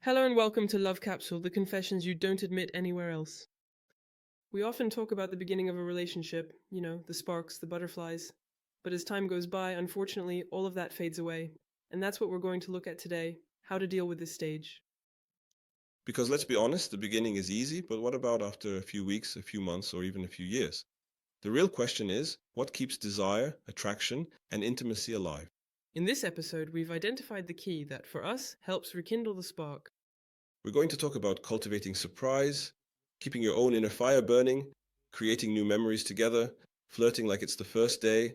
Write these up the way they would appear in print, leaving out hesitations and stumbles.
Hello and welcome to Love Capsule, the confessions you don't admit anywhere else. We often talk about the beginning of a relationship, the sparks, the butterflies. But as time goes by, unfortunately, all of that fades away. And that's what we're going to look at today, how to deal with this stage. Because let's be honest, the beginning is easy, but what about after a few weeks, a few months, or even a few years? The real question is, what keeps desire, attraction, and intimacy alive? In this episode, we've identified the key that, for us, helps rekindle the spark. We're going to talk about cultivating surprise, keeping your own inner fire burning, creating new memories together, flirting like it's the first day,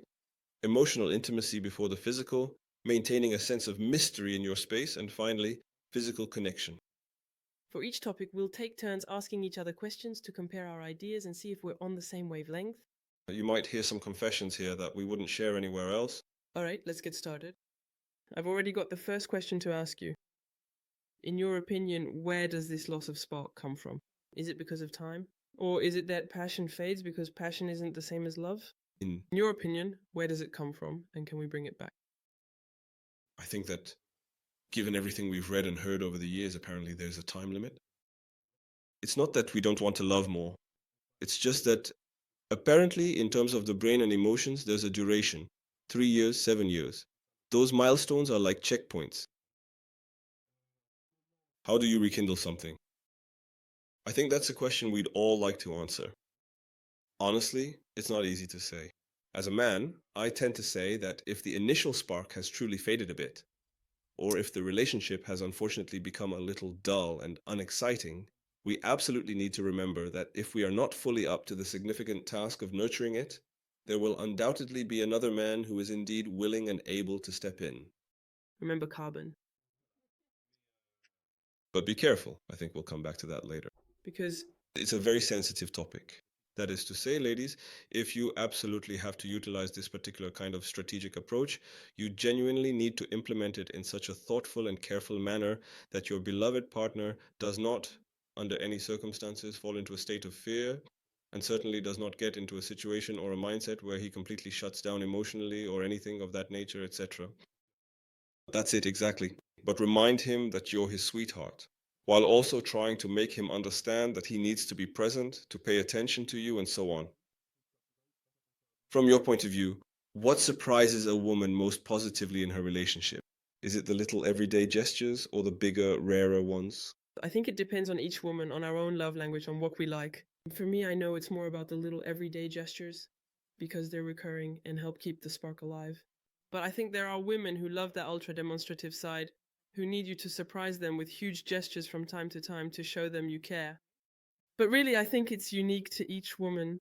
emotional intimacy before the physical, maintaining a sense of mystery in your space, and finally, physical connection. For each topic, we'll take turns asking each other questions to compare our ideas and see if we're on the same wavelength. You might hear some confessions here that we wouldn't share anywhere else. Alright, let's get started. I've already got the first question to ask you. In your opinion, where does this loss of spark come from? Is it because of time? Or is it that passion fades because passion isn't the same as love? In In your opinion, where does it come from and can we bring it back? I think that given everything we've read and heard over the years, apparently there's a time limit. It's not that we don't want to love more. It's just that apparently, in terms of the brain and emotions, there's a duration 3 years, 7 years. Those milestones are like checkpoints. How do you rekindle something? I think that's a question we'd all like to answer. Honestly, it's not easy to say. As a man, I tend to say that if the initial spark has truly faded a bit, or if the relationship has unfortunately become a little dull and unexciting, we absolutely need to remember that if we are not fully up to the significant task of nurturing it, there will undoubtedly be another man who is indeed willing and able to step in. Remember carbon. But be careful, I think we'll come back to that later. Because It's a very sensitive topic. That is to say, ladies, if you absolutely have to utilize this particular kind of strategic approach, you genuinely need to implement it in such a thoughtful and careful manner that your beloved partner does not, under any circumstances, fall into a state of fear and certainly does not get into a situation or a mindset where he completely shuts down emotionally or anything of that nature, etc. That's it exactly. But remind him that you're his sweetheart, while also trying to make him understand that he needs to be present, to pay attention to you, and so on. From your point of view, what surprises a woman most positively in her relationship? Is it the little everyday gestures or the bigger, rarer ones? I think it depends on each woman, on our own love language, on what we like. For me, I know it's more about the little everyday gestures because they're recurring and help keep the spark alive. But I think there are women who love that ultra demonstrative side, who need you to surprise them with huge gestures from time to time to show them you care. But really, I think it's unique to each woman.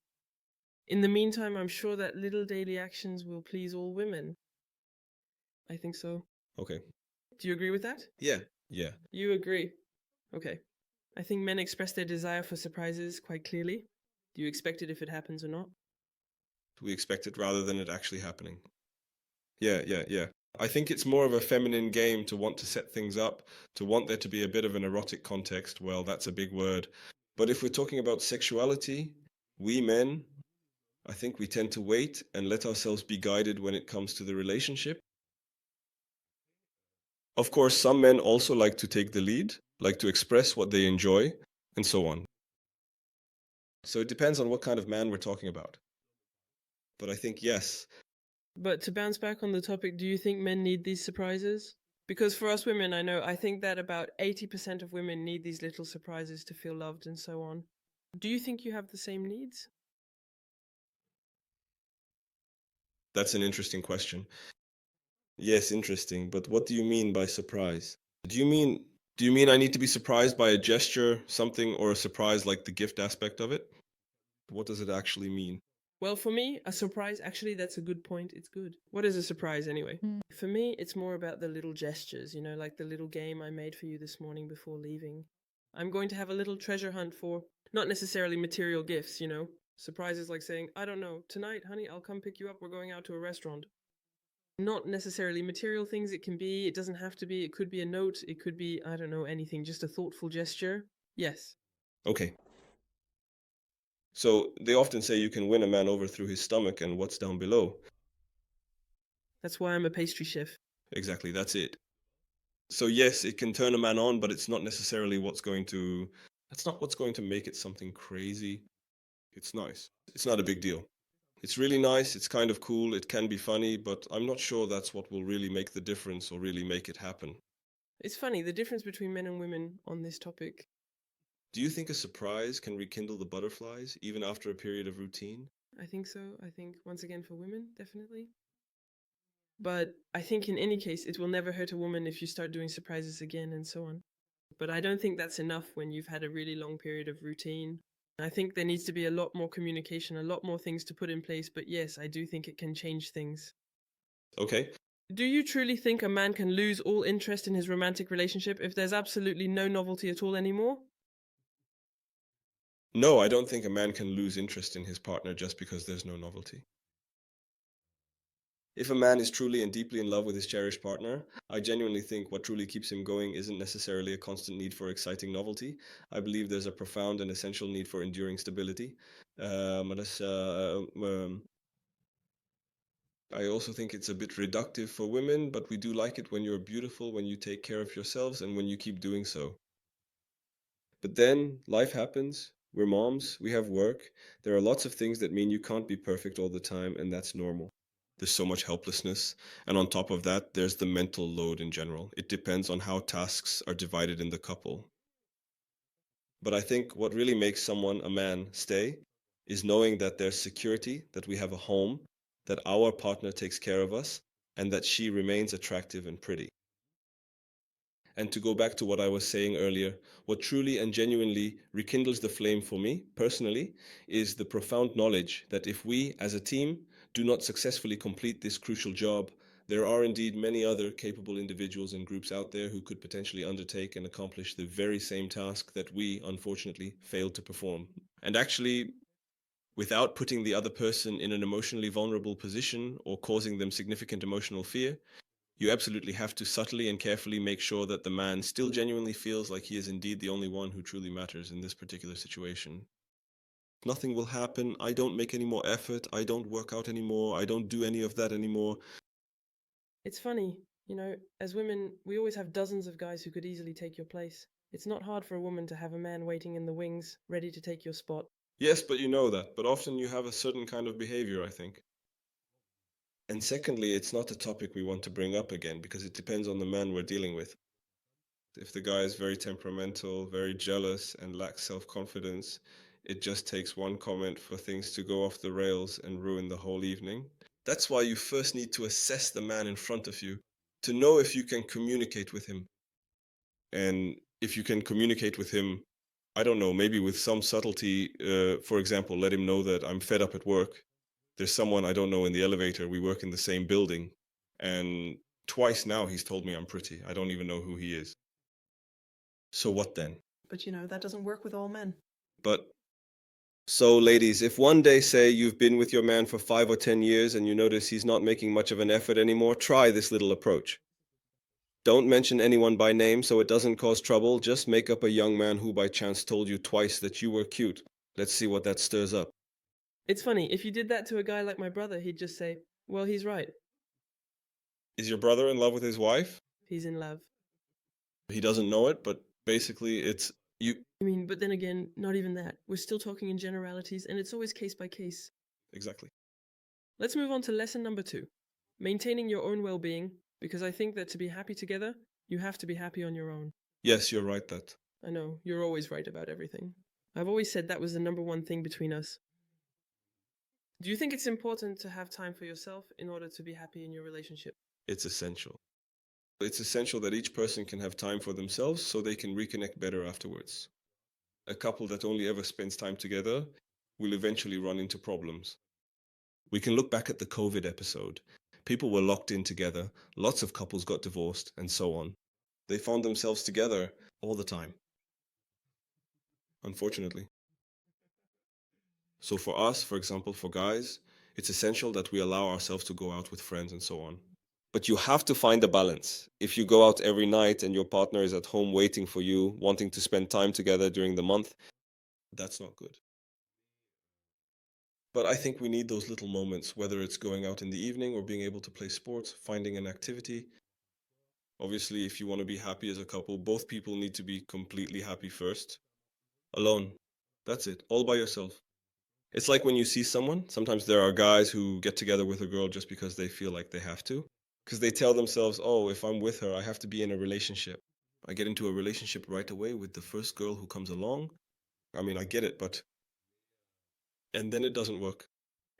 In the meantime, I'm sure that little daily actions will please all women. I think so. Okay. Do you agree with that? Yeah. Yeah. You agree. Okay. I think men express their desire for surprises quite clearly. Do you expect it if it happens or not? We expect it rather than it actually happening. Yeah. I think it's more of a feminine game to want to set things up, to want there to be a bit of an erotic context. Well, that's a big word. But if we're talking about sexuality, we men, I think we tend to wait and let ourselves be guided when it comes to the relationship. Of course, some men also like to take the lead, like to express what they enjoy, and so on. So it depends on what kind of man we're talking about. But I think, yes, But to bounce back on the topic, do you think men need these surprises? Because for us women, I think that about 80% of women need these little surprises to feel loved and so on. Do you think you have the same needs? that's an interesting question. Yes, interesting. But what do you mean by surprise? Do you mean do you mean I need to be surprised by a gesture, something, or a surprise like the gift aspect of it? What does it actually mean? Well, for me, a surprise, actually, that's a good point. It's good. What is a surprise anyway? For me, it's more about the little gestures, like the little game I made for you this morning before leaving. I'm going to have a little treasure hunt for not necessarily material gifts. Surprises like saying, I don't know, tonight, honey, I'll come pick you up. We're going out to a restaurant. Not necessarily material things, it doesn't have to be, it could be a note, it could be, I don't know, anything, just a thoughtful gesture. Yes. Okay. So they often say you can win a man over through his stomach and what's down below. That's why I'm a pastry chef. Exactly, that's it. So yes, it can turn a man on, but it's not necessarily that's not what's going to make it something crazy. It's nice. It's not a big deal. It's really nice, it's kind of cool, it can be funny, but I'm not sure that's what will really make the difference or really make it happen. It's funny, the difference between men and women on this topic. Do you think a surprise can rekindle the butterflies even after a period of routine? I think so. I think, once again, for women, definitely. But I think in any case, it will never hurt a woman if you start doing surprises again and so on. But I don't think that's enough when you've had a really long period of routine. I think there needs to be a lot more communication, a lot more things to put in place. But yes, I do think it can change things. Okay. Do you truly think a man can lose all interest in his romantic relationship if there's absolutely no novelty at all anymore? No, I don't think a man can lose interest in his partner just because there's no novelty. If a man is truly and deeply in love with his cherished partner, I genuinely think what truly keeps him going isn't necessarily a constant need for exciting novelty. I believe there's a profound and essential need for enduring stability. Maar I also think it's a bit reductive for women, but we do like it when you're beautiful, when you take care of yourselves, and when you keep doing so. But then life happens. We're moms, we have work. There are lots of things that mean you can't be perfect all the time, and that's normal. There's so much helplessness. And on top of that, there's the mental load in general. It depends on how tasks are divided in the couple. But I think what really makes someone, a man, stay is knowing that there's security, that we have a home, that our partner takes care of us, and that she remains attractive and pretty. And to go back to what I was saying earlier, what truly and genuinely rekindles the flame for me personally is the profound knowledge that if we as a team do not successfully complete this crucial job, there are indeed many other capable individuals and groups out there who could potentially undertake and accomplish the very same task that we unfortunately failed to perform. And actually, without putting the other person in an emotionally vulnerable position or causing them significant emotional fear, you absolutely have to subtly and carefully make sure that the man still genuinely feels like he is indeed the only one who truly matters in this particular situation. Nothing will happen. I don't make any more effort. I don't work out anymore. I don't do any of that anymore. It's funny, as women, we always have dozens of guys who could easily take your place. It's not hard for a woman to have a man waiting in the wings, ready to take your spot. Yes, but you know that. But often you have a certain kind of behavior, I think. And secondly, it's not a topic we want to bring up again because it depends on the man we're dealing with. If the guy is very temperamental, very jealous, and lacks self confidence, it just takes one comment for things to go off the rails and ruin the whole evening. That's why you first need to assess the man in front of you to know if you can communicate with him. And if you can communicate with him, I don't know, maybe with some subtlety, for example, let him know that I'm fed up at work. There's someone I don't know in the elevator. We work in the same building. And twice now he's told me I'm pretty. I don't even know who he is. So what then? But that doesn't work with all men. But so, ladies, if one day, say, you've been with your man for 5 or 10 years and you notice he's not making much of an effort anymore, try this little approach. Don't mention anyone by name so it doesn't cause trouble. Just make up a young man who by chance told you twice that you were cute. Let's see what that stirs up. It's funny, if you did that to a guy like my brother, he'd just say, well, he's right. Is your brother in love with his wife? He's in love. He doesn't know it, but basically it's you. I mean, but then again, not even that. We're still talking in generalities, and it's always case by case. Exactly. Let's move on to lesson number 2. Maintaining your own well-being, because I think that to be happy together, you have to be happy on your own. Yes, you're right that. I know, you're always right about everything. I've always said that was the number one thing between us. Do you think it's important to have time for yourself in order to be happy in your relationship? It's essential. It's essential that each person can have time for themselves so they can reconnect better afterwards. A couple that only ever spends time together will eventually run into problems. We can look back at the COVID episode. People were locked in together, lots of couples got divorced, and so on. They found themselves together all the time, unfortunately. So for us, for example, for guys, it's essential that we allow ourselves to go out with friends and so on. But you have to find a balance. If you go out every night and your partner is at home waiting for you, wanting to spend time together during the month, that's not good. But I think we need those little moments, whether it's going out in the evening or being able to play sports, finding an activity. Obviously, if you want to be happy as a couple, both people need to be completely happy first. Alone. That's it. All by yourself. It's like when you see someone, sometimes there are guys who get together with a girl just because they feel like they have to. Because they tell themselves, oh, if I'm with her, I have to be in a relationship. I get into a relationship right away with the first girl who comes along. I mean, I get it, but. And then it doesn't work.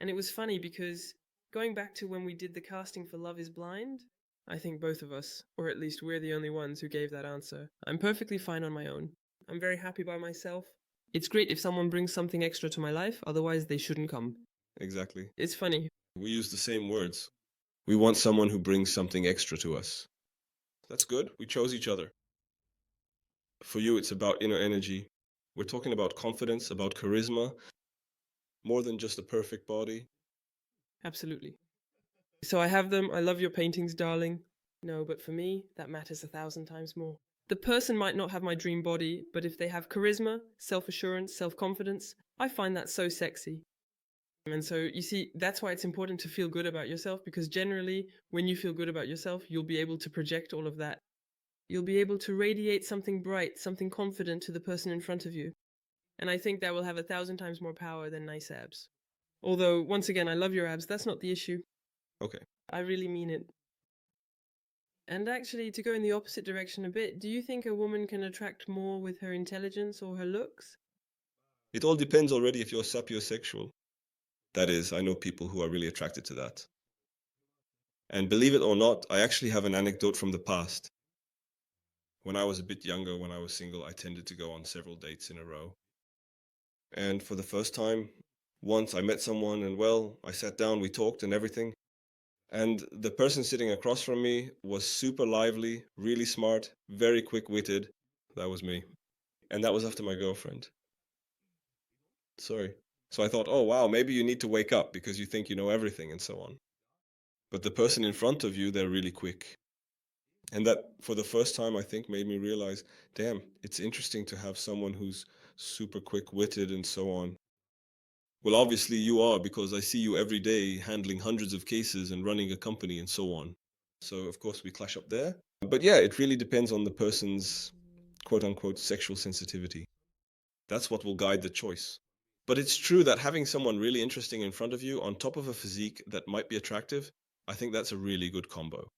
And it was funny because going back to when we did the casting for Love is Blind, I think both of us, or at least we're the only ones who gave that answer. I'm perfectly fine on my own. I'm very happy by myself. It's great if someone brings something extra to my life, otherwise they shouldn't come. Exactly. It's funny. We use the same words. We want someone who brings something extra to us. That's good. We chose each other. For you, it's about inner energy. We're talking about confidence, about charisma, more than just a perfect body. Absolutely. So I have them. I love your paintings, darling. No, but for me, that matters 1,000 times more. The person might not have my dream body, but if they have charisma, self-assurance, self-confidence, I find that so sexy. And so, you see, that's why it's important to feel good about yourself, because generally, when you feel good about yourself, you'll be able to project all of that. You'll be able to radiate something bright, something confident to the person in front of you. And I think that will have 1,000 times more power than nice abs. Although, once again, I love your abs, that's not the issue. Okay. I really mean it. And actually, to go in the opposite direction a bit, do you think a woman can attract more with her intelligence or her looks? It all depends already if you're sapiosexual. That is, I know people who are really attracted to that. And believe it or not, I actually have an anecdote from the past. When I was a bit younger, when I was single, I tended to go on several dates in a row. And for the first time, once I met someone and well, I sat down, we talked and everything. And the person sitting across from me was super lively, really smart, very quick-witted. That was me. And that was after my girlfriend. Sorry. So I thought, oh wow, maybe you need to wake up because you think you know everything and so on. But the person in front of you, they're really quick. And that, for the first time, I think made me realize, damn, it's interesting to have someone who's super quick-witted and so on. Well, obviously you are, because I see you every day handling hundreds of cases and running a company and so on. So, of course, we clash up there. But yeah, it really depends on the person's quote-unquote sexual sensitivity. That's what will guide the choice. But it's true that having someone really interesting in front of you on top of a physique that might be attractive, I think that's a really good combo.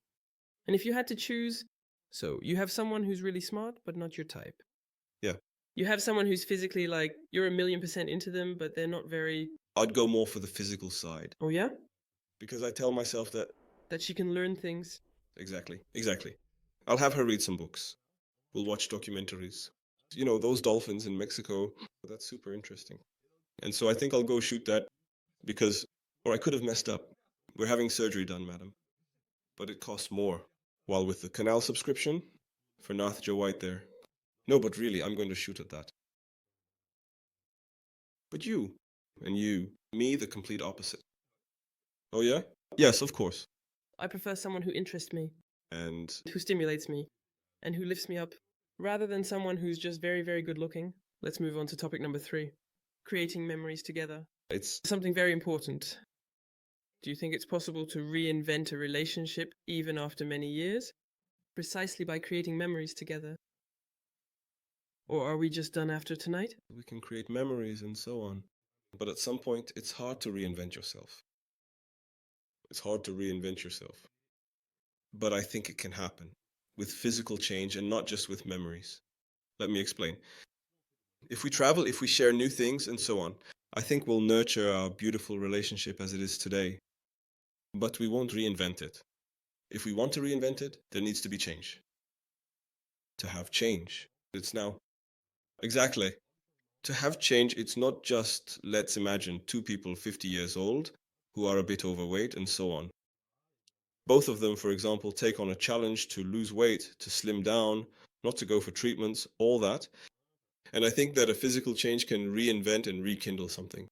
And if you had to choose, so you have someone who's really smart, but not your type. Yeah. You have someone who's physically like, you're 1,000,000% into them, but they're not very. I'd go more for the physical side. Oh, yeah? Because I tell myself that. That she can learn things. Exactly. I'll have her read some books. We'll watch documentaries. You know, those dolphins in Mexico, that's super interesting. And so I think I'll go shoot that because, or I could have messed up. We're having surgery done, madam. But it costs more. While with the canal subscription, for Nath Joe White there. No, but really, I'm going to shoot at that. But you, and you, me, the complete opposite. Oh yeah? Yes, of course. I prefer someone who interests me, And who stimulates me, and who lifts me up, rather than someone who's just very, very good looking. Let's move on to topic number 3. Creating memories together. it's Something very important. Do you think it's possible to reinvent a relationship even after many years? Precisely by creating memories together? Or are we just done after tonight? we can create memories and so on. But at some point, it's hard to reinvent yourself. It's hard to reinvent yourself. But I think it can happen with physical change and not just with memories. Let me explain. If we travel, if we share new things and so on, I think we'll nurture our beautiful relationship as it is today. But we won't reinvent it. If we want to reinvent it, there needs to be change. To have change, it's now. Exactly. To have change, it's not just, let's imagine, two people 50 years old who are a bit overweight and so on. Both of them, for example, take on a challenge to lose weight, to slim down, not to go for treatments, all that. And I think that a physical change can reinvent and rekindle something.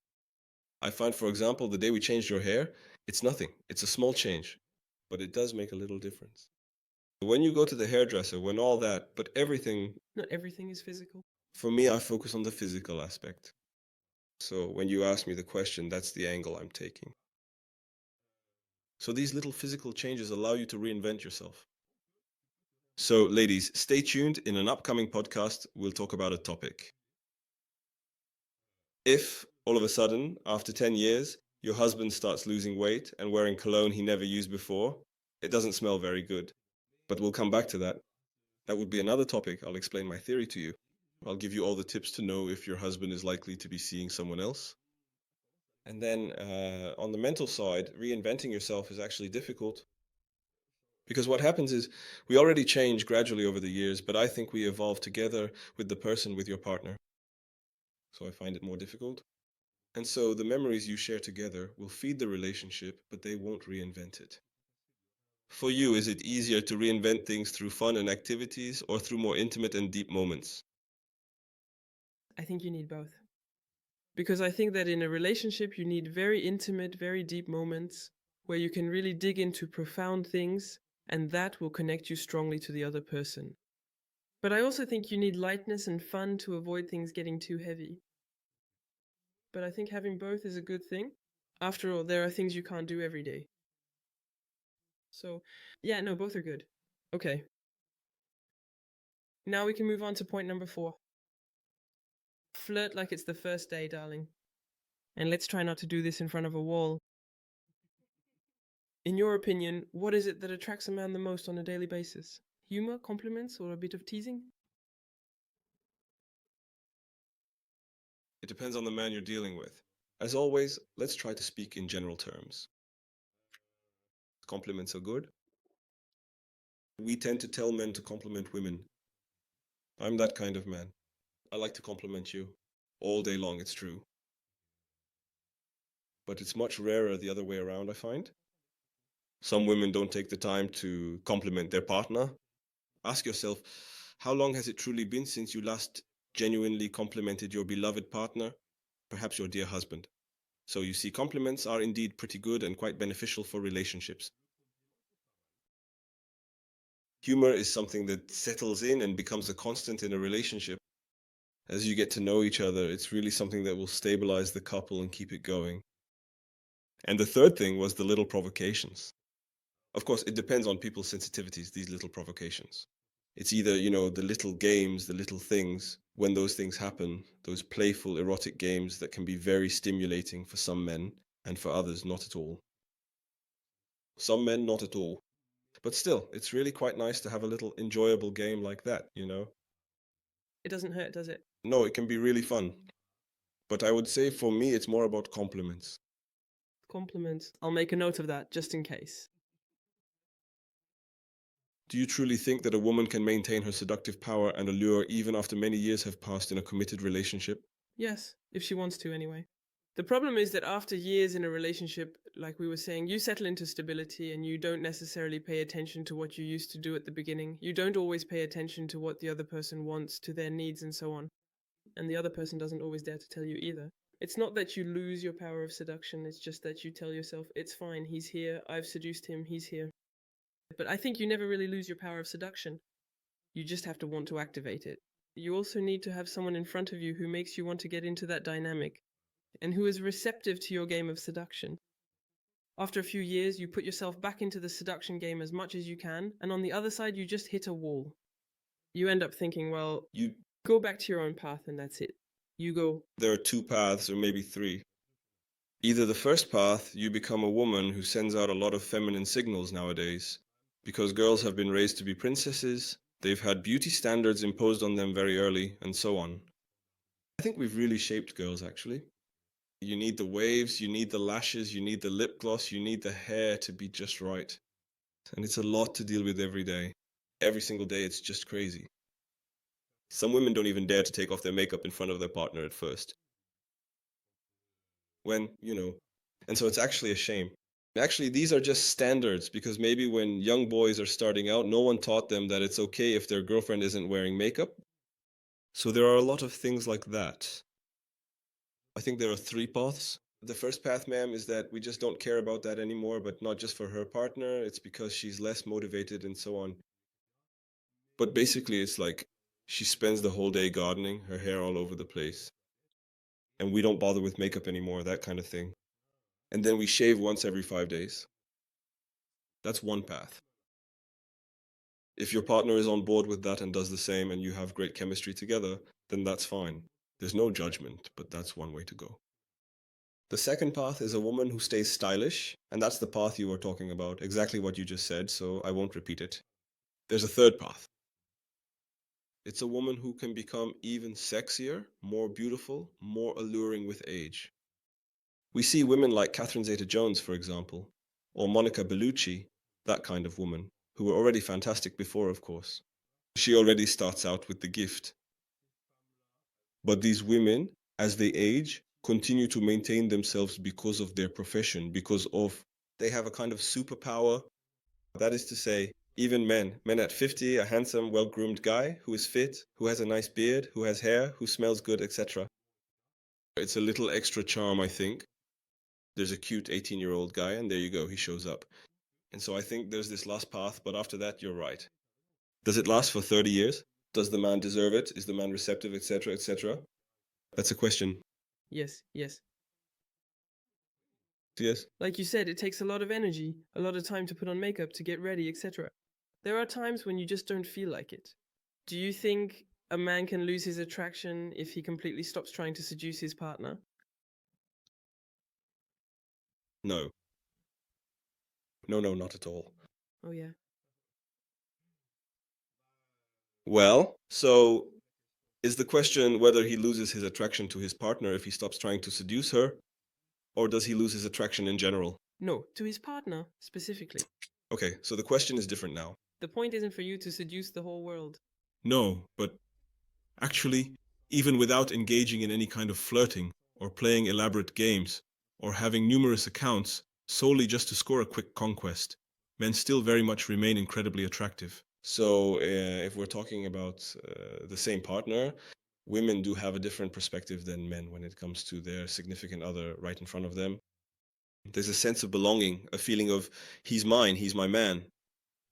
I find, for example, the day we changed your hair, it's nothing. It's a small change, but it does make a little difference. When you go to the hairdresser, when all that, but everything, Not everything is physical. for me, I focus on the physical aspect. So when you ask me the question, that's the angle I'm taking. So these little physical changes allow you to reinvent yourself. So, ladies, stay tuned. In an upcoming podcast, we'll talk about a topic. If, all of a sudden, after 10 years, your husband starts losing weight and wearing cologne he never used before, it doesn't smell very good. But we'll come back to that. That would be another topic. I'll explain my theory to you. I'll give you all the tips to know if your husband is likely to be seeing someone else. And then on the mental side, reinventing yourself is actually difficult. Because what happens is we already change gradually over the years, but I think we evolve together with the person, with your partner. So I find it more difficult. And so the memories you share together will feed the relationship, but they won't reinvent it. For you, is it easier to reinvent things through fun and activities or through more intimate and deep moments? I think you need both. Because I think that in a relationship, you need very intimate, very deep moments where you can really dig into profound things, and that will connect you strongly to the other person. But I also think you need lightness and fun to avoid things getting too heavy. But I think having both is a good thing. After all, there are things you can't do every day. So, yeah, no, both are good. Okay. Now we can move on to point number 4. Flirt like it's the first day, darling. And let's try not to do this in front of a wall. In your opinion, what is it that attracts a man the most on a daily basis? Humor, compliments, or a bit of teasing? It depends on the man you're dealing with. As always, let's try to speak in general terms. Compliments are good. We tend to tell men to compliment women. I'm that kind of man. I like to compliment you all day long, it's true. But it's much rarer the other way around, I find. Some women don't take the time to compliment their partner. Ask yourself, how long has it truly been since you last genuinely complimented your beloved partner, perhaps your dear husband? So you see, compliments are indeed pretty good and quite beneficial for relationships. Humor is something that settles in and becomes a constant in a relationship. As you get to know each other, it's really something that will stabilize the couple and keep it going. And the third thing was the little provocations. Of course, it depends on people's sensitivities, these little provocations. It's either, the little games, the little things, when those things happen, those playful, erotic games that can be very stimulating for some men, and for others, not at all. Some men, not at all. But still, it's really quite nice to have a little enjoyable game like that, It doesn't hurt, does it? No, it can be really fun. But I would say for me, it's more about compliments. Compliments. I'll make a note of that, just in case. Do you truly think that a woman can maintain her seductive power and allure even after many years have passed in a committed relationship? Yes, if she wants to anyway. The problem is that after years in a relationship, like we were saying, you settle into stability and you don't necessarily pay attention to what you used to do at the beginning. You don't always pay attention to what the other person wants, to their needs and so on. And the other person doesn't always dare to tell you either. It's not that you lose your power of seduction, it's just that you tell yourself, it's fine, he's here, I've seduced him, he's here. But I think you never really lose your power of seduction. You just have to want to activate it. You also need to have someone in front of you who makes you want to get into that dynamic, and who is receptive to your game of seduction. After a few years, you put yourself back into the seduction game as much as you can, and on the other side, you just hit a wall. You end up thinking, well, you go back to your own path and that's it. You go. There are two paths, or maybe three. Either the first path, you become a woman who sends out a lot of feminine signals nowadays. Because girls have been raised to be princesses, they've had beauty standards imposed on them very early, and so on. I think we've really shaped girls, actually. You need the waves, you need the lashes, you need the lip gloss, you need the hair to be just right. And it's a lot to deal with every day. Every single day, it's just crazy. Some women don't even dare to take off their makeup in front of their partner at first. And so it's actually a shame. Actually, these are just standards because maybe when young boys are starting out, no one taught them that it's okay if their girlfriend isn't wearing makeup. So there are a lot of things like that. I think there are three paths. The first path, ma'am, is that we just don't care about that anymore, but not just for her partner. It's because she's less motivated and so on. But basically, it's like she spends the whole day gardening, her hair all over the place. And we don't bother with makeup anymore, that kind of thing. And then we shave once every 5 days. That's one path. If your partner is on board with that and does the same and you have great chemistry together, then that's fine. There's no judgment, but that's one way to go. The second path is a woman who stays stylish, and that's the path you were talking about, exactly what you just said, so I won't repeat it. There's a third path. It's a woman who can become even sexier, more beautiful, more alluring with age. We see women like Catherine Zeta-Jones, for example, or Monica Bellucci, that kind of woman, who were already fantastic before, of course. She already starts out with the gift. But these women, as they age, continue to maintain themselves because of their profession, because of they have a kind of superpower. That is to say, even men at 50, a handsome, well-groomed guy who is fit, who has a nice beard, who has hair, who smells good, etc. It's a little extra charm, I think. There's a cute 18-year-old guy, and there you go, he shows up. And so I think there's this last path, but after that, you're right. Does it last for 30 years? Does the man deserve it? Is the man receptive, etc., etc.? That's a question. Yes, yes. Yes. Like you said, it takes a lot of energy, a lot of time to put on makeup, to get ready, etc. There are times when you just don't feel like it. Do you think a man can lose his attraction if he completely stops trying to seduce his partner? No. No, not at all. Oh, yeah. Well, so is the question whether he loses his attraction to his partner if he stops trying to seduce her, or does he lose his attraction in general? No, to his partner, specifically. Okay, so the question is different now. The point isn't for you to seduce the whole world. No, but actually, even without engaging in any kind of flirting, or playing elaborate games, or having numerous accounts, solely just to score a quick conquest, men still very much remain incredibly attractive. So, if we're talking about the same partner, women do have a different perspective than men when it comes to their significant other right in front of them. There's a sense of belonging, a feeling of, he's mine, he's my man.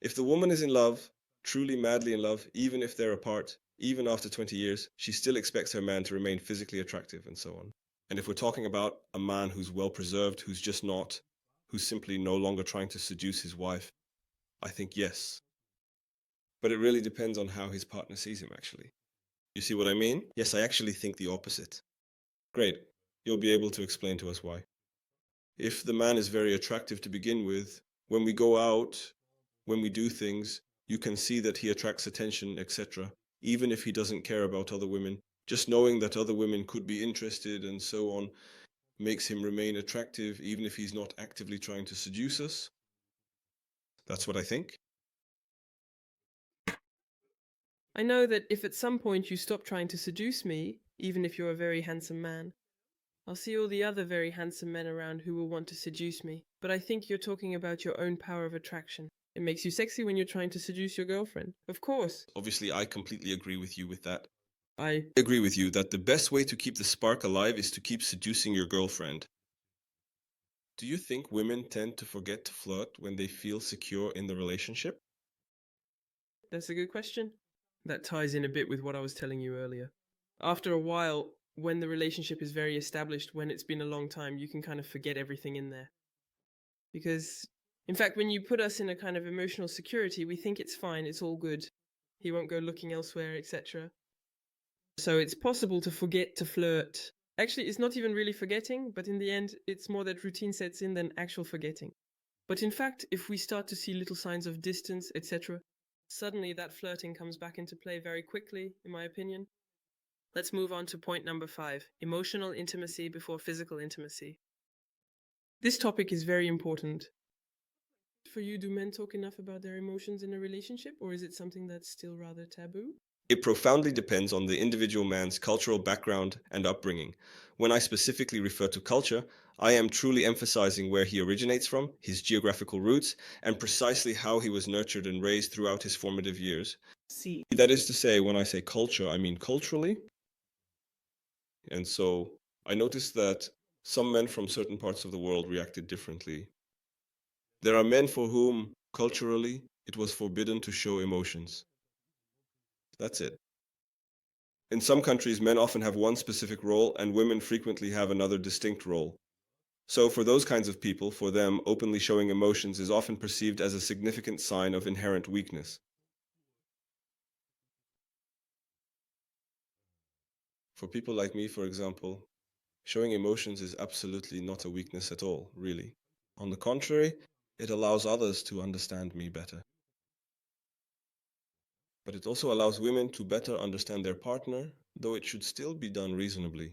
If the woman is in love, truly madly in love, even if they're apart, even after 20 years, she still expects her man to remain physically attractive and so on. And if we're talking about a man who's well preserved, who's simply no longer trying to seduce his wife, I think yes. But it really depends on how his partner sees him, actually. You see what I mean? Yes, I actually think the opposite. Great. You'll be able to explain to us why. If the man is very attractive to begin with, when we go out, when we do things, you can see that he attracts attention, etc. Even if he doesn't care about other women, just knowing that other women could be interested and so on makes him remain attractive even if he's not actively trying to seduce us. That's what I think. I know that if at some point you stop trying to seduce me, even if you're a very handsome man, I'll see all the other very handsome men around who will want to seduce me. But I think you're talking about your own power of attraction. It makes you sexy when you're trying to seduce your girlfriend. Of course. Obviously, I completely agree with you with that. I agree with you that the best way to keep the spark alive is to keep seducing your girlfriend. Do you think women tend to forget to flirt when they feel secure in the relationship? That's a good question. That ties in a bit with what I was telling you earlier. After a while, when the relationship is very established, when it's been a long time, you can kind of forget everything in there. Because, in fact, when you put us in a kind of emotional security, we think it's fine, it's all good. He won't go looking elsewhere, etc. So it's possible to forget to flirt. Actually, it's not even really forgetting, but in the end, it's more that routine sets in than actual forgetting. But in fact, if we start to see little signs of distance, etc., suddenly that flirting comes back into play very quickly, in my opinion. Let's move on to point number 5, emotional intimacy before physical intimacy. This topic is very important. For you, do men talk enough about their emotions in a relationship, or is it something that's still rather taboo? It profoundly depends on the individual man's cultural background and upbringing. When I specifically refer to culture, I am truly emphasizing where he originates from, his geographical roots, and precisely how he was nurtured and raised throughout his formative years. See. That is to say, when I say culture, I mean culturally. And so I noticed that some men from certain parts of the world reacted differently. There are men for whom, culturally, it was forbidden to show emotions. That's it. In some countries, men often have one specific role and women frequently have another distinct role. So for those kinds of people, for them, openly showing emotions is often perceived as a significant sign of inherent weakness. For people like me, for example, showing emotions is absolutely not a weakness at all, really. On the contrary, it allows others to understand me better. But it also allows women to better understand their partner, though it should still be done reasonably.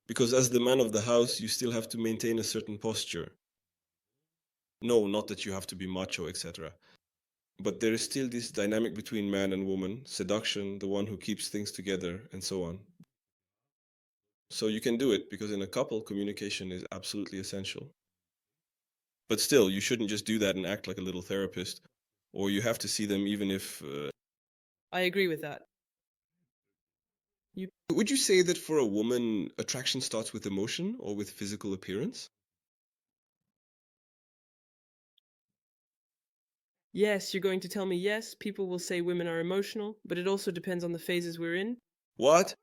Because as the man of the house, you still have to maintain a certain posture. No, not that you have to be macho, etc. But there is still this dynamic between man and woman, seduction, the one who keeps things together, and so on. So you can do it because in a couple, communication is absolutely essential. But still, you shouldn't just do that and act like a little therapist, or you have to see them even if. I agree with that. Would you say that for a woman, attraction starts with emotion or with physical appearance? Yes, you're going to tell me yes, people will say women are emotional, but it also depends on the phases we're in. What?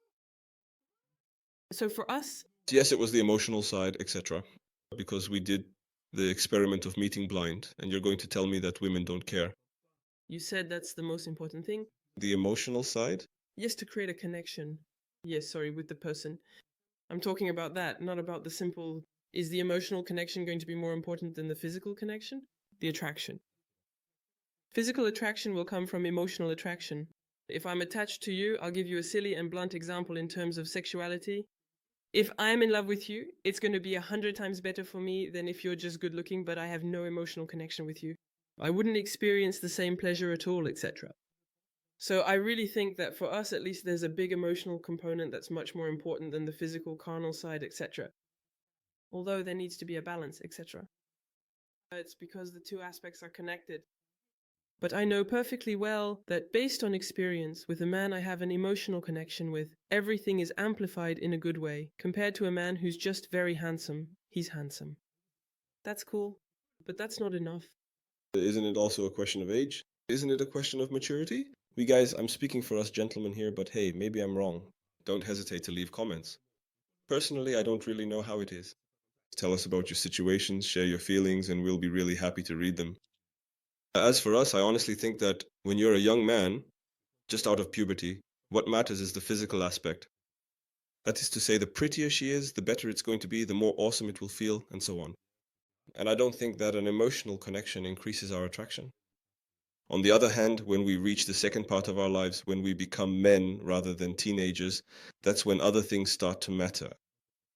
So for us, Yes, it was the emotional side, etc. Because we did the experiment of meeting blind, and you're going to tell me that women don't care. you said that's the most important thing. The emotional side? Yes, to create a connection. Yes, sorry, with the person. I'm talking about that, not about the simple, is the emotional connection going to be more important than the physical connection? The attraction. Physical attraction will come from emotional attraction. If I'm attached to you, I'll give you a silly and blunt example in terms of sexuality. If I'm in love with you, it's going to be 100 times better for me than if you're just good looking, but I have no emotional connection with you. I wouldn't experience the same pleasure at all, etc. So I really think that for us, at least, there's a big emotional component that's much more important than the physical, carnal side, etc. Although there needs to be a balance, etc. It's because the two aspects are connected. But I know perfectly well that based on experience with a man I have an emotional connection with, everything is amplified in a good way, compared to a man who's just very handsome. He's handsome. That's cool, but that's not enough. Isn't it also a question of age? Isn't it a question of maturity? We guys, I'm speaking for us gentlemen here, but hey, maybe I'm wrong. Don't hesitate to leave comments. Personally, I don't really know how it is. Tell us about your situations, share your feelings, and we'll be really happy to read them. As for us, I honestly think that when you're a young man, just out of puberty, what matters is the physical aspect. That is to say, the prettier she is, the better it's going to be, the more awesome it will feel, and so on. And I don't think that an emotional connection increases our attraction. On the other hand, when we reach the second part of our lives, when we become men rather than teenagers, that's when other things start to matter.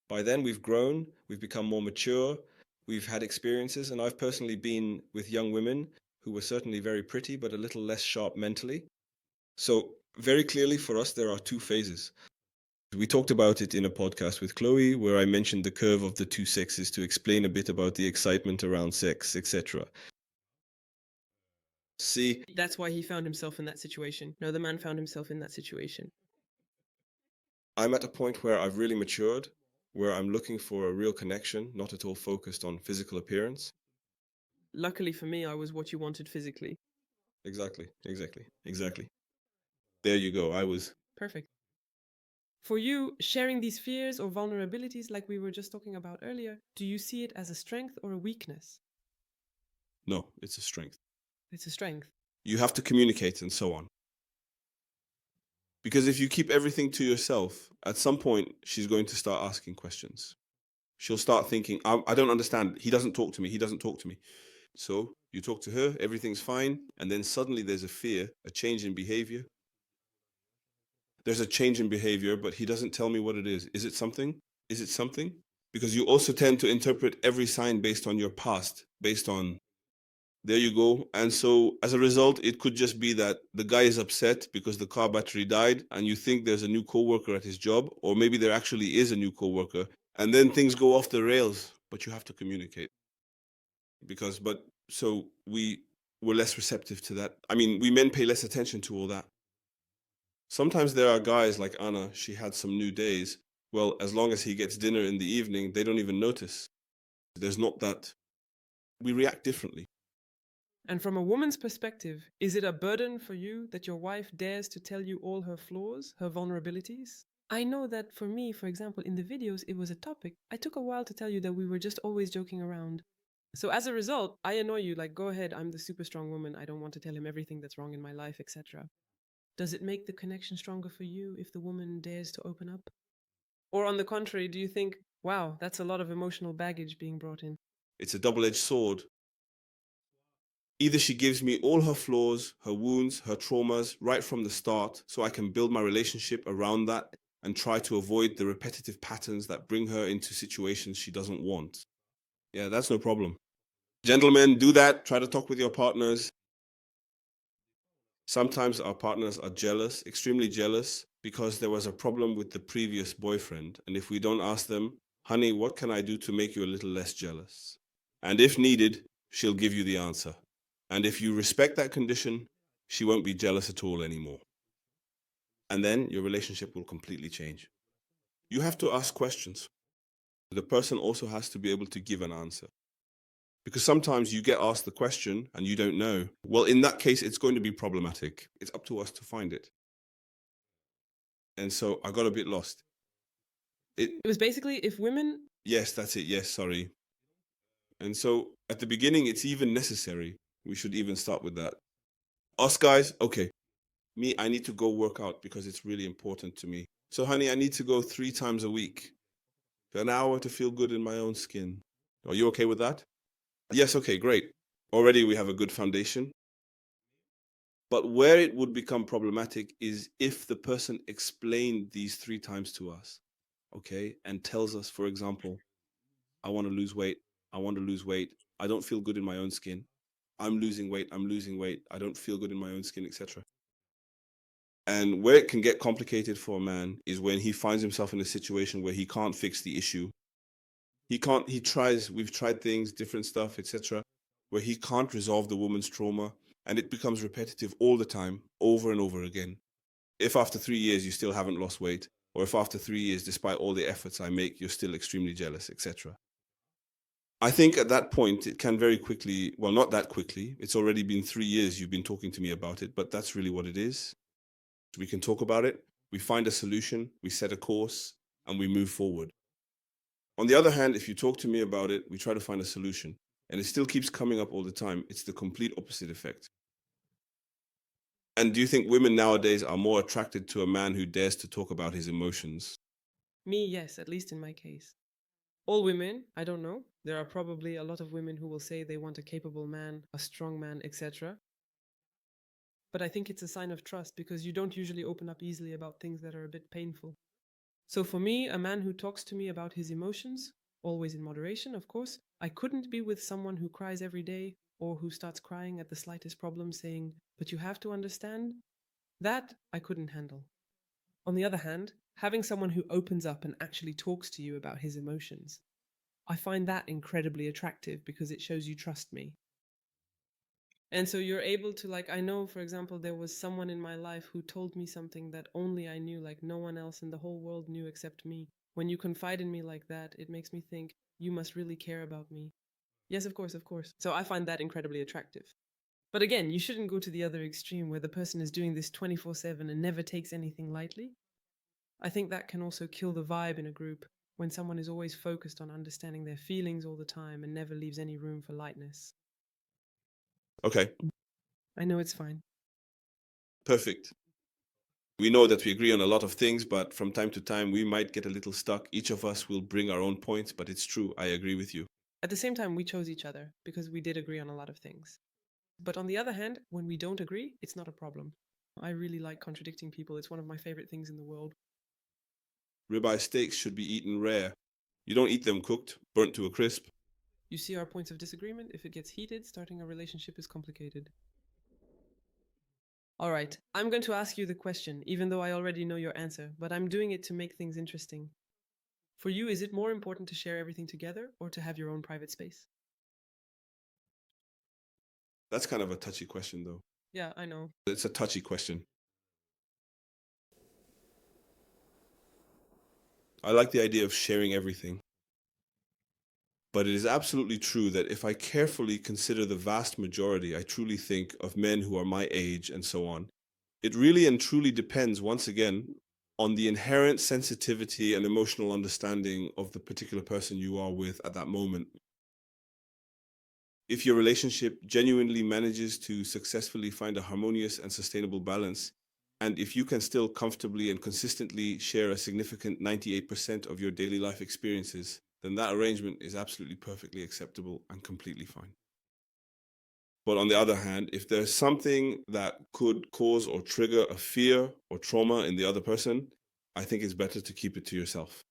By then, we've grown, we've become more mature, we've had experiences, and I've personally been with young women who were certainly very pretty, but a little less sharp mentally. So, very clearly for us, there are two phases. We talked about it in a podcast with Chloe, where I mentioned the curve of the two sexes to explain a bit about the excitement around sex, etc. See, That's why he found himself in that situation. No, the man found himself in that situation. I'm at a point where I've really matured, where I'm looking for a real connection, not at all focused on physical appearance. Luckily for me, I was what you wanted physically. Exactly. There you go. I was. Perfect. For you, sharing these fears or vulnerabilities, like we were just talking about earlier, do you see it as a strength or a weakness? No, it's a strength. It's a strength. You have to communicate and so on. Because if you keep everything to yourself, at some point, she's going to start asking questions. She'll start thinking, I don't understand. He doesn't talk to me. He doesn't talk to me. So you talk to her, everything's fine. And then suddenly there's a fear, a change in behavior. There's a change in behavior, but he doesn't tell me what it is. Is it something? Is it something? Because you also tend to interpret every sign based on your past, based on, there you go. And so as a result, it could just be that the guy is upset because the car battery died and you think there's a new coworker at his job, or maybe there actually is a new coworker. And then things go off the rails, but you have to communicate. So we were less receptive to that. I mean, we men pay less attention to all that. Sometimes there are guys like Anna, she had some new days. Well, as long as he gets dinner in the evening, they don't even notice. There's not that. We react differently. And from a woman's perspective, is it a burden for you that your wife dares to tell you all her flaws, her vulnerabilities? I know that for me, for example, in the videos, it was a topic. I took a while to tell you that we were just always joking around. So as a result, I annoy you like, go ahead, I'm the super strong woman. I don't want to tell him everything that's wrong in my life, etc. Does it make the connection stronger for you if the woman dares to open up? Or on the contrary, do you think, wow, that's a lot of emotional baggage being brought in? It's a double-edged sword. Either she gives me all her flaws, her wounds, her traumas right from the start, so I can build my relationship around that and try to avoid the repetitive patterns that bring her into situations she doesn't want. Yeah, that's no problem. Gentlemen, do that. Try to talk with your partners. Sometimes our partners are jealous, extremely jealous, because there was a problem with the previous boyfriend. And if we don't ask them, honey, what can I do to make you a little less jealous? And if needed, she'll give you the answer. And if you respect that condition, she won't be jealous at all anymore. And then your relationship will completely change. You have to ask questions. The person also has to be able to give an answer. Because sometimes you get asked the question and you don't know. Well, in that case, it's going to be problematic. It's up to us to find it. And so I got a bit lost. It was basically if women. Yes, that's it. Yes, sorry. And so at the beginning, it's even necessary. We should even start with that. Us guys, okay. Me, I need to go work out because it's really important to me. So, honey, I need to go 3 times a week for an hour to feel good in my own skin. Are you okay with that? Yes, okay, great. Already we have a good foundation. But where it would become problematic is if the person explained these 3 times to us, okay, and tells us, for example, I want to lose weight. I want to lose weight. I don't feel good in my own skin. I'm losing weight. I'm losing weight. I don't feel good in my own skin, etc. And where it can get complicated for a man is when he finds himself in a situation where he can't fix the issue. We've tried things, different stuff, etc., where he can't resolve the woman's trauma, and it becomes repetitive all the time, over and over again. If after 3 years you still haven't lost weight, or if after 3 years, despite all the efforts I make, you're still extremely jealous, etc. I think at that point, it can very quickly, well, not that quickly, it's already been 3 years you've been talking to me about it, but that's really what it is. We can talk about it, we find a solution, we set a course, and we move forward. On the other hand, if you talk to me about it, we try to find a solution, and it still keeps coming up all the time. It's the complete opposite effect. And do you think women nowadays are more attracted to a man who dares to talk about his emotions? Me, yes, at least in my case. All women, I don't know. There are probably a lot of women who will say they want a capable man, a strong man, etc. But I think it's a sign of trust because you don't usually open up easily about things that are a bit painful. So for me, a man who talks to me about his emotions, always in moderation, of course, I couldn't be with someone who cries every day or who starts crying at the slightest problem saying, but you have to understand. That I couldn't handle. On the other hand, having someone who opens up and actually talks to you about his emotions, I find that incredibly attractive because it shows you trust me. And so you're able to, like, I know, for example, there was someone in my life who told me something that only I knew, like no one else in the whole world knew except me. When you confide in me like that, it makes me think, you must really care about me. Yes, of course, of course. So I find that incredibly attractive. But again, you shouldn't go to the other extreme where the person is doing this 24/7 and never takes anything lightly. I think that can also kill the vibe in a group when someone is always focused on understanding their feelings all the time and never leaves any room for lightness. Okay, I know it's fine. perfect. We know that we agree on a lot of things, but from time to time we might get a little stuck. Each of us will bring our own points, but it's true. I agree with you. At the same time, we chose each other because we did agree on a lot of things. But on the other hand, when we don't agree, it's not a problem. I really like contradicting people. It's one of my favorite things in the world. Ribeye steaks should be eaten rare. You don't eat them cooked, burnt to a crisp. You see our points of disagreement? If it gets heated, starting a relationship is complicated. Alright, I'm going to ask you the question, even though I already know your answer, but I'm doing it to make things interesting. For you, is it more important to share everything together or to have your own private space? That's kind of a touchy question, though. Yeah, I know. It's a touchy question. I like the idea of sharing everything. But it is absolutely true that if I carefully consider the vast majority, I truly think of men who are my age and so on, it really and truly depends, once again, on the inherent sensitivity and emotional understanding of the particular person you are with at that moment. If your relationship genuinely manages to successfully find a harmonious and sustainable balance, And if you can still comfortably and consistently share a significant 98% of your daily life experiences, then that arrangement is absolutely perfectly acceptable and completely fine. But on the other hand, if there's something that could cause or trigger a fear or trauma in the other person, I think it's better to keep it to yourself.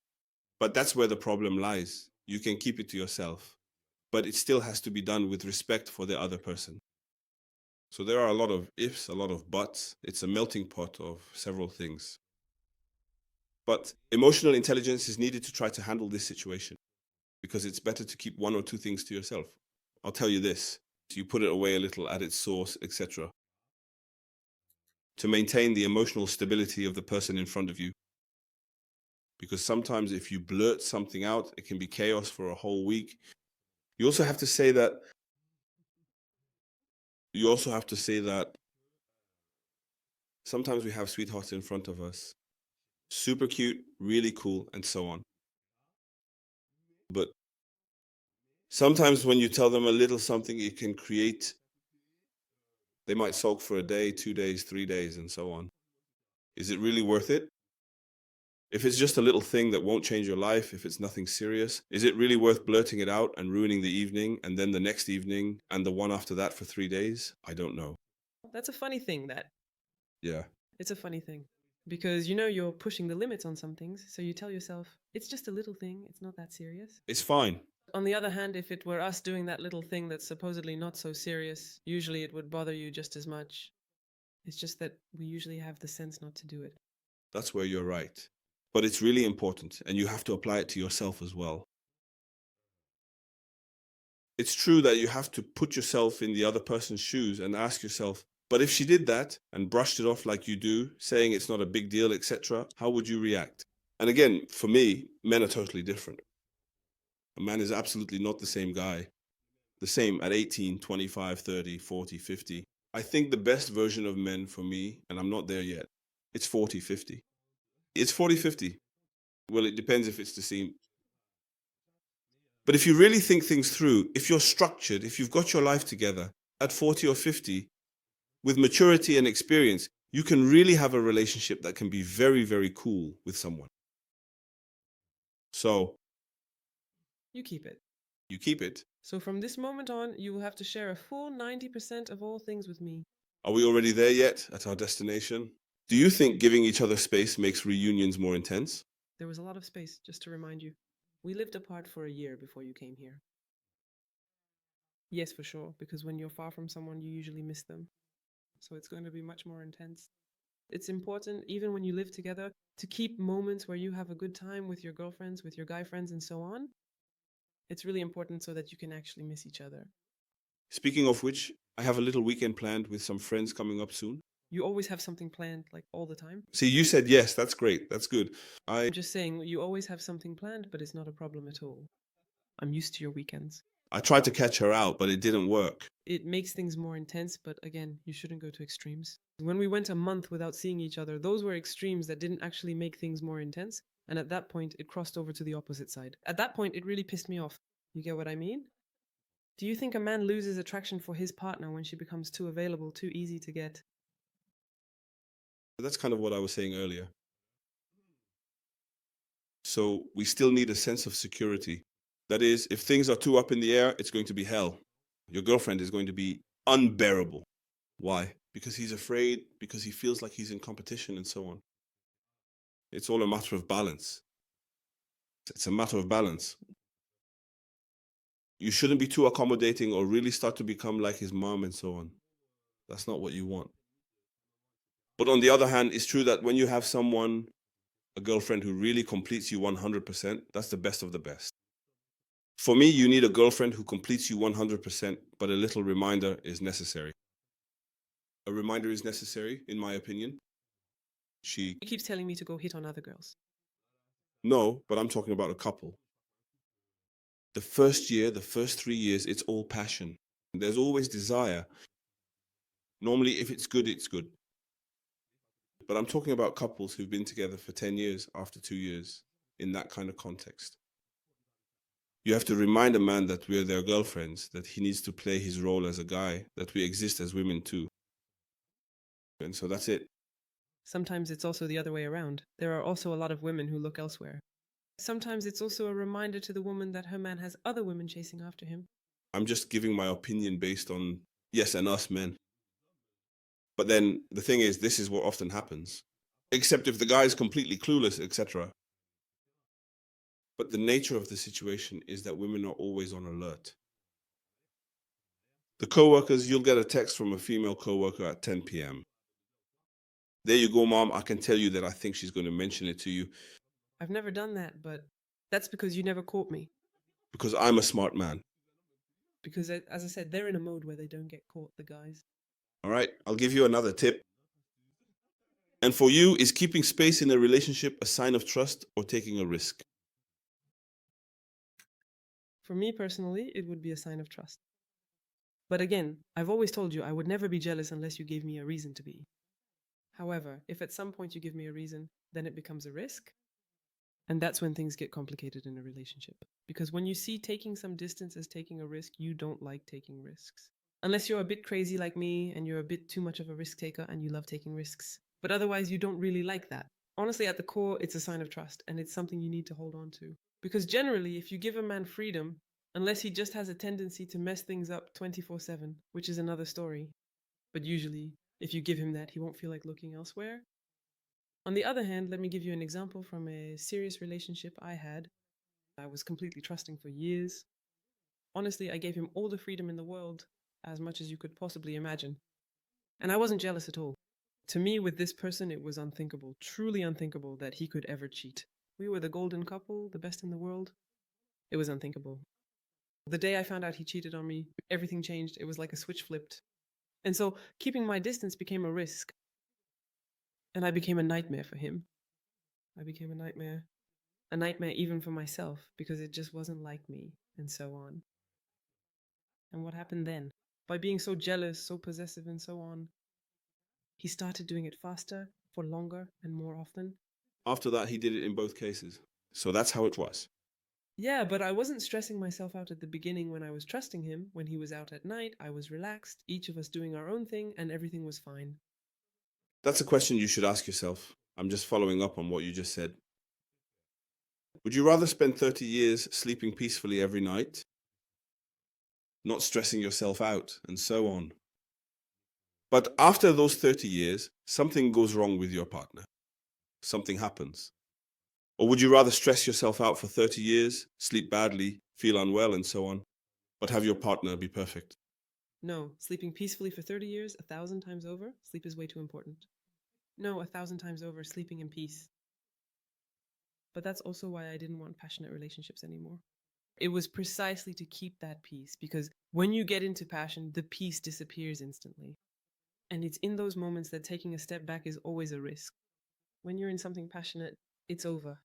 But that's where the problem lies. You can keep it to yourself, but it still has to be done with respect for the other person. So there are a lot of ifs, a lot of buts. It's a melting pot of several things. But emotional intelligence is needed to try to handle this situation, because it's better to keep one or two things to yourself. I'll tell you this: you put it away a little at its source, etc., to maintain the emotional stability of the person in front of you. Because sometimes if you blurt something out, it can be chaos for a whole week. You also have to say that sometimes we have sweethearts in front of us, super cute, really cool, and so on. But sometimes when you tell them a little something, it can create, they might sulk for a day, 2 days, 3 days, and so on. Is it really worth it? If it's just a little thing that won't change your life, if it's nothing serious, is it really worth blurting it out and ruining the evening, and then the next evening, and the one after that for 3 days? I don't know. That's a funny thing, that. Yeah. It's a funny thing. Because you're pushing the limits on some things, so you tell yourself, it's just a little thing, it's not that serious. It's fine. On the other hand, if it were us doing that little thing that's supposedly not so serious, usually it would bother you just as much. It's just that we usually have the sense not to do it. That's where you're right. But it's really important, and you have to apply it to yourself as well. It's true that you have to put yourself in the other person's shoes and ask yourself, but if she did that and brushed it off like you do, saying it's not a big deal, etc., how would you react? And again, for me, men are totally different. A man is absolutely not the same guy. The same at 18, 25, 30, 40, 50. I think the best version of men for me, and I'm not there yet, it's 40, 50. It's 40, 50. Well, it depends if it's the same. But if you really think things through, if you're structured, if you've got your life together at 40 or 50, with maturity and experience, you can really have a relationship that can be very, very cool with someone. So You keep it. you keep it. So from this moment on, you will have to share a full 90% of all things with me. Are we already there yet at our destination? Do you think giving each other space makes reunions more intense? There was a lot of space, just to remind you. We lived apart for a year before you came here. Yes, for sure, because when you're far from someone, you usually miss them. So it's going to be much more intense. It's important, even when you live together, to keep moments where you have a good time with your girlfriends, with your guy friends, and so on. It's really important so that you can actually miss each other. Speaking of which, I have a little weekend planned with some friends coming up soon. You always have something planned, like all the time. See, you said yes, that's great, that's good. I'm just saying, you always have something planned, but it's not a problem at all. I'm used to your weekends. I tried to catch her out, but it didn't work. It makes things more intense, but again, you shouldn't go to extremes. When we went a month without seeing each other, those were extremes that didn't actually make things more intense, and at that point, it crossed over to the opposite side. At that point, it really pissed me off. You get what I mean? Do you think a man loses attraction for his partner when she becomes too available, too easy to get? That's kind of what I was saying earlier. So we still need a sense of security. That is, if things are too up in the air, it's going to be hell. Your girlfriend is going to be unbearable. Why? Because he's afraid, because he feels like he's in competition and so on. It's all a matter of balance. It's a matter of balance. You shouldn't be too accommodating or really start to become like his mom and so on. That's not what you want. But on the other hand, it's true that when you have someone, a girlfriend who really completes you 100%, that's the best of the best. For me, you need a girlfriend who completes you 100%, but a little reminder is necessary. A reminder is necessary, in my opinion. He keeps telling me to go hit on other girls. No, but I'm talking about a couple. The first year, the first 3 years, it's all passion. There's always desire. Normally, if it's good, it's good. But I'm talking about couples who've been together for 10 years after 2 years, in that kind of context. You have to remind a man that we're their girlfriends, that he needs to play his role as a guy, that we exist as women too. And so that's it. Sometimes it's also the other way around. There are also a lot of women who look elsewhere. Sometimes it's also a reminder to the woman that her man has other women chasing after him. I'm just giving my opinion based on yes and us men. But then the thing is, this is what often happens. Except if the guy is completely clueless, etc. But the nature of the situation is that women are always on alert. The co-workers, you'll get a text from a female co-worker at 10 p.m. There you go, mom. I can tell you that I think she's going to mention it to you I've never done that, but that's because you never caught me. because I'm a smart man. Because, as I said, they're in a mode where they don't get caught, the guys. All right, I'll give you another tip. And for you, is keeping space in a relationship a sign of trust or taking a risk? For me personally, it would be a sign of trust. But again, I've always told you I would never be jealous unless you gave me a reason to be. However, if at some point you give me a reason, then it becomes a risk. And that's when things get complicated in a relationship. Because when you see taking some distance as taking a risk, you don't like taking risks. Unless you're a bit crazy like me and you're a bit too much of a risk taker and you love taking risks. But otherwise, you don't really like that. Honestly, at the core, it's a sign of trust and it's something you need to hold on to. Because generally, if you give a man freedom, unless he just has a tendency to mess things up 24/7, which is another story, but usually, if you give him that, he won't feel like looking elsewhere. On the other hand, let me give you an example from a serious relationship I had. I was completely trusting for years. Honestly, I gave him all the freedom in the world, as much as you could possibly imagine. And I wasn't jealous at all. To me, with this person, it was unthinkable, truly unthinkable, that he could ever cheat. We were the golden couple, the best in the world. It was unthinkable. The day I found out he cheated on me, everything changed. It was like a switch flipped. And so keeping my distance became a risk. And I became a nightmare for him. I became a nightmare even for myself, because it just wasn't like me, and so on. And what happened then? By being so jealous, so possessive, and so on, he started doing it faster, for longer, and more often. After that, he did it in both cases. So that's how it was. Yeah, but I wasn't stressing myself out at the beginning when I was trusting him. When he was out at night, I was relaxed, each of us doing our own thing, and everything was fine. That's a question you should ask yourself. I'm just following up on what you just said. Would you rather spend 30 years sleeping peacefully every night, not stressing yourself out, and so on? But after those 30 years, something goes wrong with your partner. Something happens. Or would you rather stress yourself out for 30 years, sleep badly, feel unwell, and so on, but have your partner be perfect? No, sleeping peacefully for 30 years, 1,000 times over, sleep is way too important. No, 1,000 times over, sleeping in peace. But that's also why I didn't want passionate relationships anymore. It was precisely to keep that peace, because when you get into passion, the peace disappears instantly. And it's in those moments that taking a step back is always a risk. When you're in something passionate, it's over.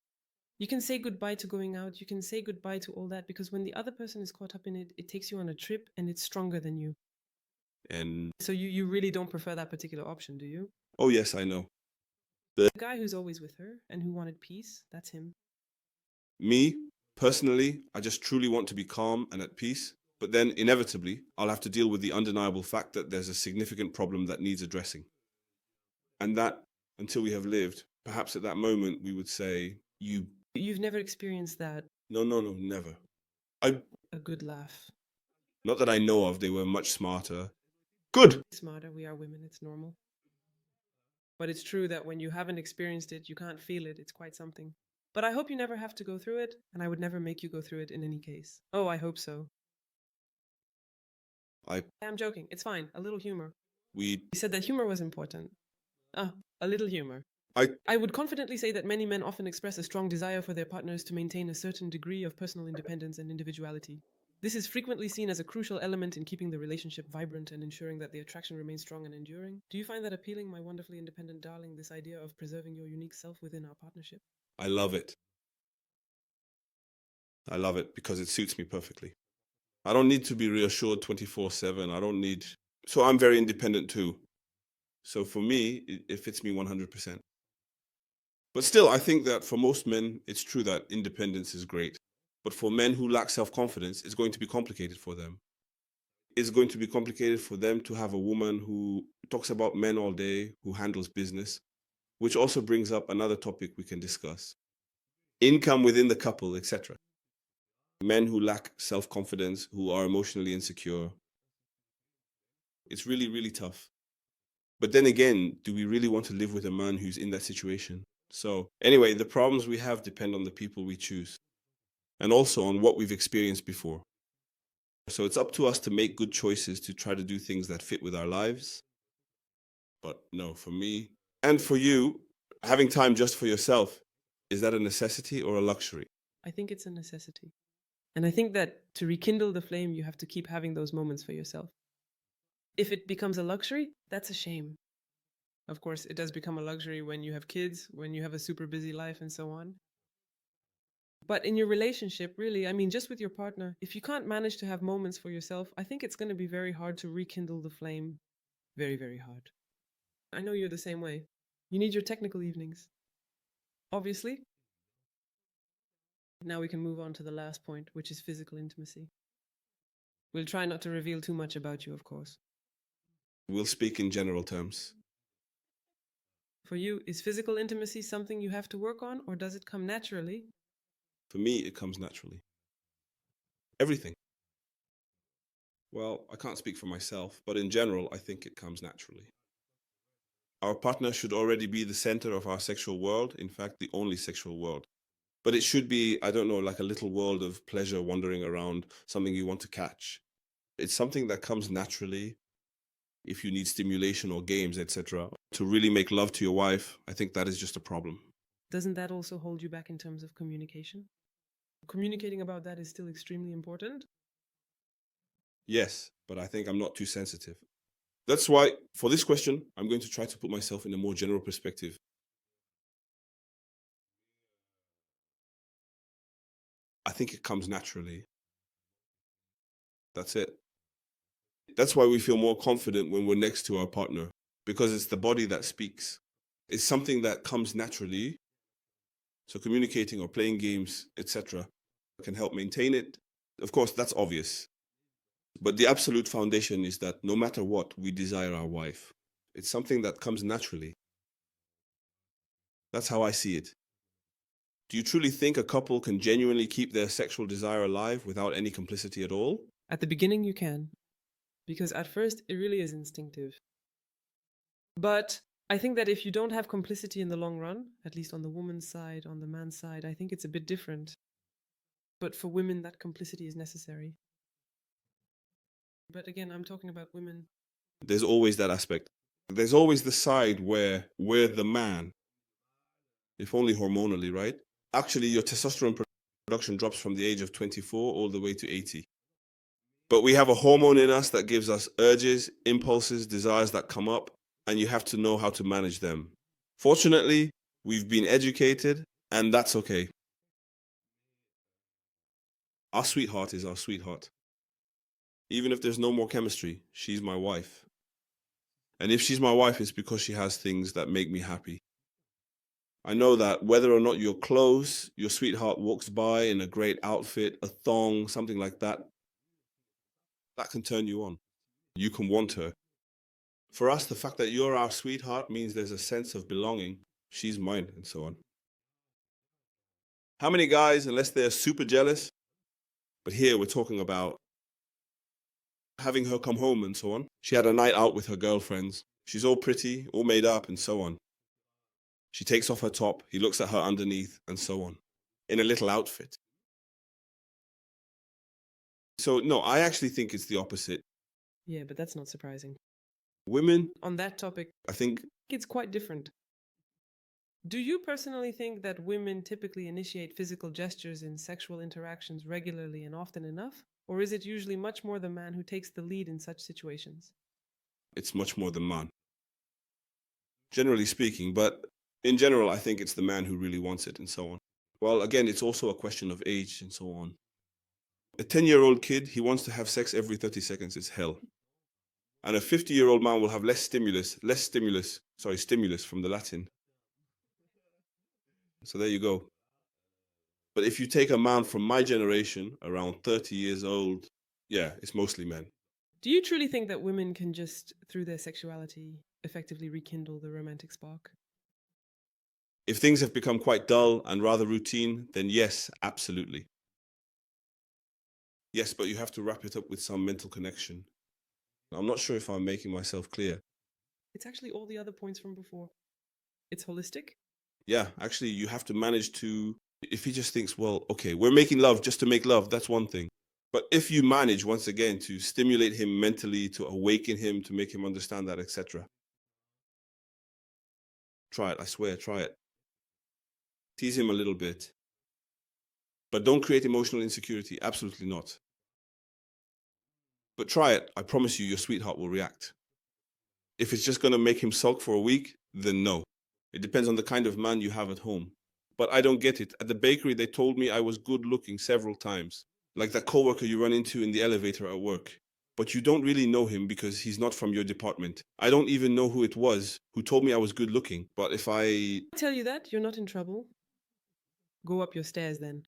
You can say goodbye to going out, you can say goodbye to all that, because when the other person is caught up in it, it takes you on a trip and it's stronger than you. And So you really don't prefer that particular option, do you? oh yes, I know. The guy who's always with her and who wanted peace, that's him. Me, personally, I just truly want to be calm and at peace. But then inevitably, I'll have to deal with the undeniable fact that there's a significant problem that needs addressing. And that, until we have lived, perhaps at that moment we would say, You've never experienced that. no, never. I, A good laugh. not that I know of, they were much smarter. Good. Smarter, we are women, it's normal. But it's true that when you haven't experienced it, you can't feel it. It's quite something. But I hope you never have to go through it, and I would never make you go through it in any case. Oh, I hope so. I'm joking. It's fine. A little humor. We said that humor was important. Ah, a little humor. I I would confidently say that many men often express a strong desire for their partners to maintain a certain degree of personal independence and individuality. This is frequently seen as a crucial element in keeping the relationship vibrant and ensuring that the attraction remains strong and enduring. Do you find that appealing, my wonderfully independent darling, this idea of preserving your unique self within our partnership? I love it. I love it because it suits me perfectly. I don't need to be reassured 24/7. I don't need. So I'm very independent too. So for me, it fits me 100%. But still, I think that for most men, it's true that independence is great. But for men who lack self-confidence, it's going to be complicated for them. It's going to be complicated for them to have a woman who talks about men all day, who handles business. which also brings up another topic we can discuss. Income within the couple, etc. Men who lack self-confidence, who are emotionally insecure. It's really, really tough. But then again, do we really want to live with a man who's in that situation? So anyway, the problems we have depend on the people we choose and also on what we've experienced before. So it's up to us to make good choices to try to do things that fit with our lives. But no, for me and for you, having time just for yourself, is that a necessity or a luxury? I think it's a necessity. And I think that to rekindle the flame, you have to keep having those moments for yourself. If it becomes a luxury, that's a shame. Of course, it does become a luxury when you have kids, when you have a super busy life, and so on. But in your relationship, really, I mean, just with your partner, if you can't manage to have moments for yourself, I think it's going to be very hard to rekindle the flame. Very, very hard. I know you're the same way. You need your technical evenings. Obviously. Now we can move on to the last point, which is physical intimacy. We'll try not to reveal too much about you, of course. We'll speak in general terms. For you, is physical intimacy something you have to work on, or does it come naturally? For me, it comes naturally. Everything. Well, I can't speak for myself, but in general, I think it comes naturally. Our partner should already be the center of our sexual world, in fact, the only sexual world. But it should be, I don't know, like a little world of pleasure wandering around, something you want to catch. It's something that comes naturally. If you need stimulation or games, etc., to really make love to your wife, I think that is just a problem. Doesn't that also hold you back in terms of communication? Communicating about that is still extremely important. Yes, but I think I'm not too sensitive. That's why, for this question, I'm going to try to put myself in a more general perspective. I think it comes naturally. That's it. That's why we feel more confident when we're next to our partner, because it's the body that speaks. It's something that comes naturally. So communicating or playing games, etc., can help maintain it. Of course, that's obvious. But the absolute foundation is that no matter what, we desire our wife. It's something that comes naturally. That's how I see it. Do you truly think a couple can genuinely keep their sexual desire alive without any complicity at all? At the beginning, you can, because at first, it really is instinctive. But I think that if you don't have complicity in the long run, at least on the woman's side, on the man's side, I think it's a bit different. But for women, that complicity is necessary. But again, I'm talking about women. There's always that aspect. There's always the side where we're the man, if only hormonally, right? Actually, your testosterone production drops from the age of 24 all the way to 80. But we have a hormone in us that gives us urges, impulses, desires that come up, and you have to know how to manage them. Fortunately, we've been educated, and that's okay. Our sweetheart is our sweetheart. Even if there's no more chemistry, she's my wife. And if she's my wife, it's because she has things that make me happy. I know that whether or not you're close, your sweetheart walks by in a great outfit, a thong, something like that, that can turn you on. You can want her. For us, the fact that you're our sweetheart means there's a sense of belonging. She's mine, and so on. How many guys, unless they're super jealous, but here we're talking about having her come home and so on. She had a night out with her girlfriends. She's all pretty, all made up, and so on. She takes off her top, he looks at her underneath, and so on, in a little outfit. So, no, I actually think it's the opposite. Yeah, but that's not surprising. Women, On that topic, I think it's quite different. Do you personally think that women typically initiate physical gestures in sexual interactions regularly and often enough? Or is it usually much more the man who takes the lead in such situations? it's much more than man, generally speaking, but in general, I think it's the man who really wants it and so on. Well, again, it's also a question of age and so on. A 10-year-old kid, he wants to have sex every 30 seconds, it's hell. And a 50-year-old man will have stimulus from the Latin. So there you go. But if you take a man from my generation, around 30 years old, yeah, it's mostly men. Do you truly think that women can just, through their sexuality, effectively rekindle the romantic spark? If things have become quite dull and rather routine, then yes, absolutely. Yes, but you have to wrap it up with some mental connection. I'm not sure if I'm making myself clear. It's actually all the other points from before. It's holistic. Yeah, actually, you have to manage to, if he just thinks, well, okay, we're making love just to make love, that's one thing. But if you manage, once again, to stimulate him mentally, to awaken him, to make him understand that, etc. Try it, I swear, try it. Tease him a little bit. But don't create emotional insecurity, absolutely not. But try it, I promise you, your sweetheart will react. If it's just gonna make him sulk for a week, then no. It depends on the kind of man you have at home. But I don't get it. At the bakery, they told me I was good looking several times. Like that coworker you run into in the elevator at work. But you don't really know him because he's not from your department. I don't even know who it was who told me I was good looking. But if I tell you that, you're not in trouble. Go up your stairs then.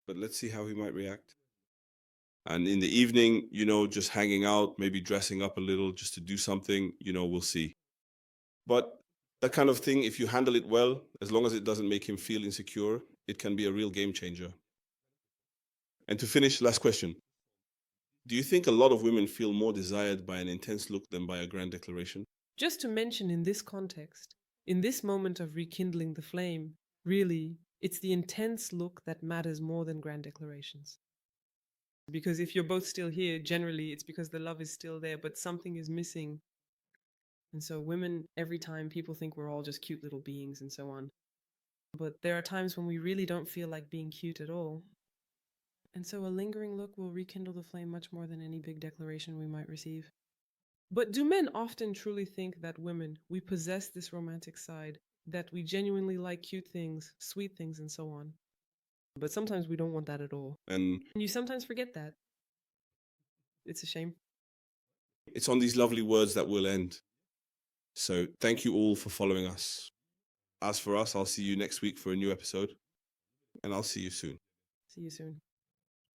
But let's see how he might react. And in the evening, just hanging out, maybe dressing up a little just to do something, we'll see. But that kind of thing, if you handle it well, as long as it doesn't make him feel insecure, it can be a real game changer. And to finish, last question. Do you think a lot of women feel more desired by an intense look than by a grand declaration? Just to mention in this context, in this moment of rekindling the flame, really, it's the intense look that matters more than grand declarations. Because if you're both still here, generally it's because the love is still there, but something is missing. And so women, every time people think we're all just cute little beings and so on. But there are times when we really don't feel like being cute at all. And so a lingering look will rekindle the flame much more than any big declaration we might receive. But do men often truly think that women, we possess this romantic side, that we genuinely like cute things, sweet things, and so on? But sometimes we don't want that at all. And And you sometimes forget that. It's a shame. it's on these lovely words that we'll end. So thank you all for following us. As for us, I'll see you next week for a new episode, and I'll see you soon. See you soon.